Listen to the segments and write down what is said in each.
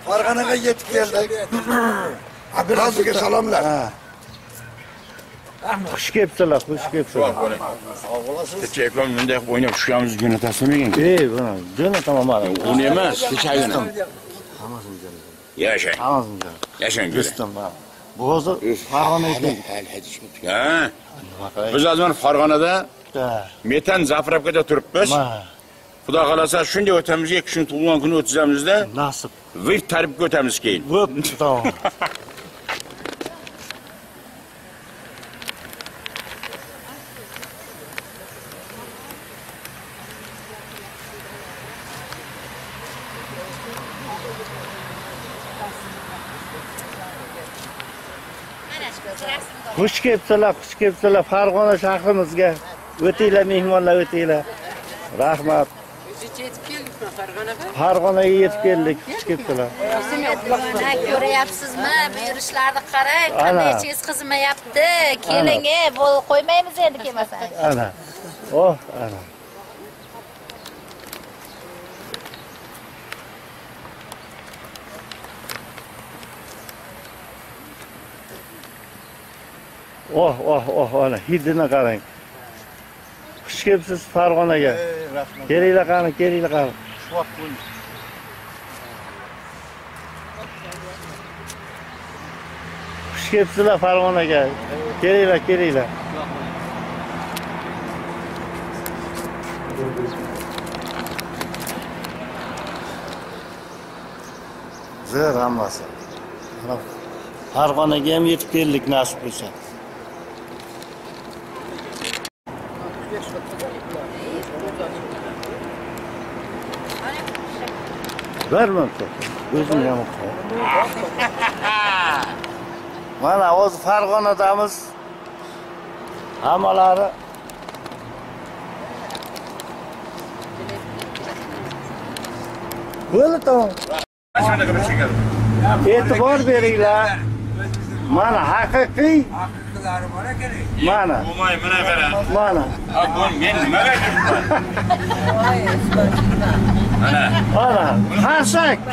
Farg'onaga yetib keldik. Abdulaziga salomlar. Xush kelibsizlar, xush kelibsizlar. Sog' bo'lasiz. Kecha ekan bunday o'ynab tushganmiz jo'natasizmi? Buni jo'nataman mana. Uni emas, kechagina. Hammasini jo'nataman. Yashang. Hammasini jo'nataman. Yashang. Do'stim, bu hozir Farg'onaga Ha? Biz azman Farg'onada metan zapravkada turibmiz. Xudo xolasa shunday o'tamizga kishini tug'ilgan kuni o'tkazamizda. Nasib. Vip tarifga o'tamiz keyin. Bo'pti, tamom. Xush kelibsizlar Farg'ona shahrimizga. O'tinglar mehmonlar, o'tinglar. Rahmat. Yetib keldikmi Farg'onaga? Farg'onaga yetib keldik. Xush kelibsizlar. Ko'ryapsizmi? Bu yurishlarni qarang, qanday chez xizmayapti. Kelinga bo'l qo'ymaymiz endi kelmasangiz. Ana. Oh, ana. Oh, ana, hidini qarang. Xush kelibsiz Farg'onaga. Kelinglar qani. Xushvaqt bo'ling. Xush kelibsizlar Farg'onaga. Kelinglar. Zo'r hammasi. Farg'onaga ham yetib keldik nasib bo'lsa. Vermemdi. Özüm yamuk. Mana o'zi Farg'onadamiz. Hammalari bo'ldi tamam. E'tibor beringlar. Mana haqiqiy mana. Bo'lmay, mana qara. Mana. Men nimaga Ana,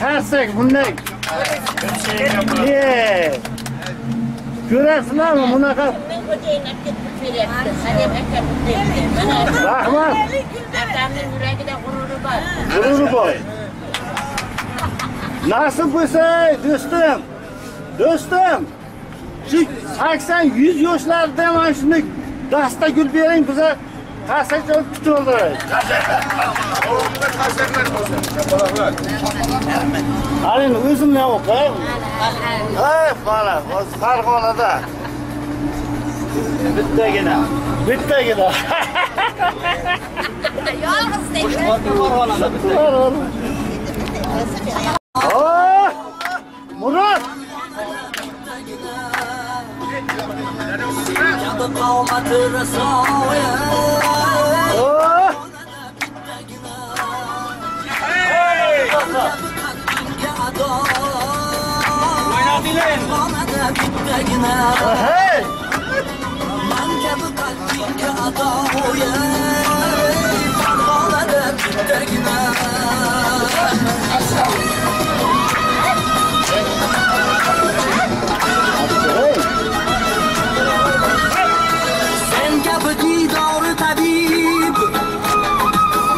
qarsak bunday. Ko'rasizlarmi bunaqa? Rahmat. Akamning yuragida g'ururi bor. G'ururi bor. Nasib bo'lsa, do'stim. Shu 80-100 yoshlarda mana shunday dasta gul bering biza qasacha kutib oldiraylik. Alin o'zimni o'qay. Mana, Farg'onada. Bittagina. Yolg'izdek. Murat. Sen kabi didori tabib,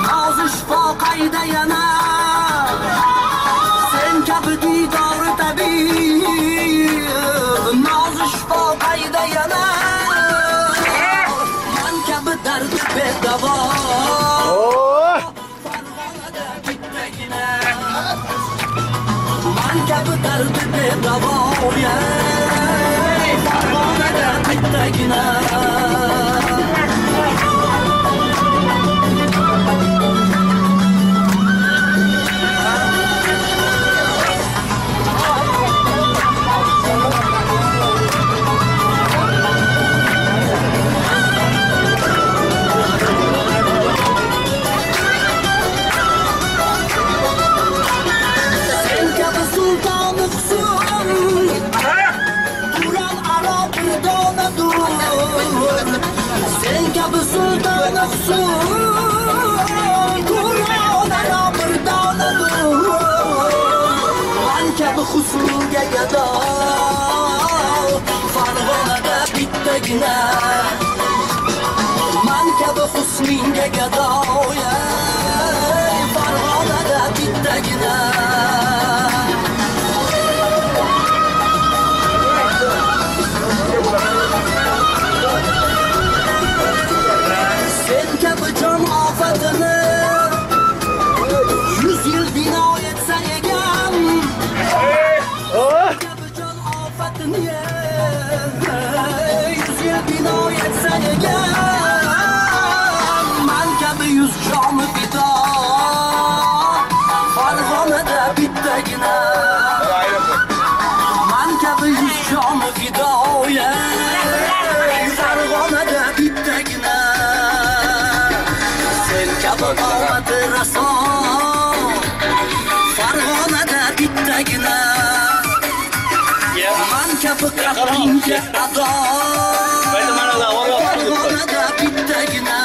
nozi shifo qayda yana. Sen kabi didori tabib, nozi shifo qayda yana. Man kabi dardi bedavo. Man kabi dardi bedavo. Farg'onada bittagina. Sen kabi sulton Husn, Qur'on aro bir donadur. husnga gado Farg'onada bittagina man kabi husnga gado Farg'onada bittagina sen kabi jon ofatini 100 yil bino etsa egan kabi jon ofatini 100 yil bino etsa egan man kabi 100 joni fido Farg'onada bittagina man kabi 100 joni fido Farg'onada bittagina sen kabi omadi raso Farg'onada bittagina man kabi qalbingga ado Farg'onada bittagina